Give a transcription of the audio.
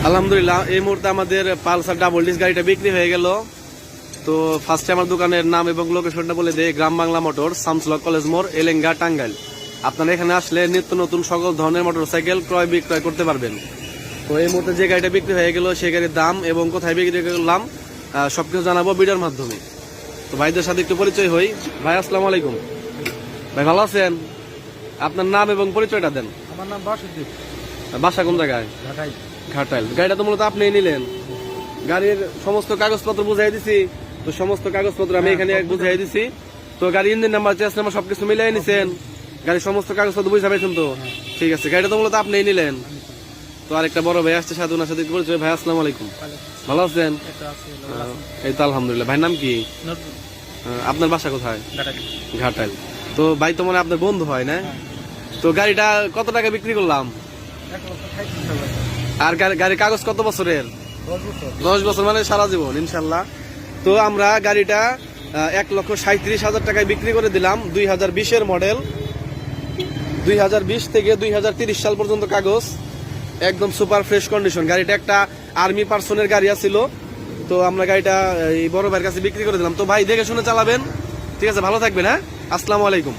আলহামদুলিল্লাহ এই মুহূর্তে আমাদের পালসার ডাবল ডিস্ক গাড়িটা বিক্রি হয়ে গেল। তো ফার্স্টে আমার দোকানের নাম এবং লোকেশনটা বলে দেয়, গ্রাম বাংলা মোটর, শামসুল কলেজ মোড়, এলেঙ্গা, টাঙ্গাইল। আপনারা এখানে আসলে নিত্য নতুন সকল ধরনের মোটরসাইকেল ক্রয় বিক্রয় করতে পারবেন। তো এই মুহূর্তে যে গাড়িটা বিক্রি হয়ে গেল সেই গাড়ির দাম এবং কোথায় বিক্রি করলাম সবকিছু জানাবো ভিডিওর মাধ্যমে। তো ভাইদের সাথে একটু পরিচয় হই। ভাই আসসালামু আলাইকুম। ভাই ভালো আছেন? আপনার নাম এবং পরিচয়টা দেন। আমার নাম বাসুদ্দীপ। বাসা কোন জায়গায়? ঢাকায়। ঘাটাইল। গাড়িটা তো মূলত আপনি নিলেন। গাড়ির সমস্ত কাগজপত্র বুঝাই দিছি। তো সমস্ত কাগজপত্র আমি এখানে বুঝাই দিছি। তো গাড়ির ইঞ্জিন নাম্বার, চেস নাম্বার সবকিছু মিলাই নিছেন। গাড়ির সমস্ত কাগজপত্র বুঝা পাইছেন তো? ঠিক আছে, গাড়িটা তো মূলত আপনি নিলেন। তো আরেকটা বড় ভাই আসছে সাথে, ওনার সাথে পরিচয়। ভাই আসসালামু আলাইকুম। ভালো আছেন? এই তো আলহামদুলিল্লাহ। ভাইয়ের নাম কি? আপনার বাসা কোথায়? ঘাটাইল। তো ভাই তো মনে আপনার বন্ধু হয় না? তো গাড়িটা কত টাকা বিক্রি করলাম? আর গাড়ির কাগজ কত বছরের? 10 বছর, মানে সারা জীবন ইনশাল্লাহ। তো আমরা গাড়িটা 1,37,000 টাকায় বিক্রি করে দিলাম। 2020-এর মডেল, 2020 থেকে 2030 সাল পর্যন্ত কাগজ, একদম সুপার ফ্রেশ কন্ডিশন। গাড়িটা একটা আর্মি পার্সনের গাড়ি ছিল। তো আমরা গাড়িটা এই বড় ভাইয়ের কাছে বিক্রি করে দিলাম। তো ভাই দেখে শুনে চালাবেন, ঠিক আছে? ভালো থাকবেন। হ্যাঁ, আসসালামু আলাইকুম।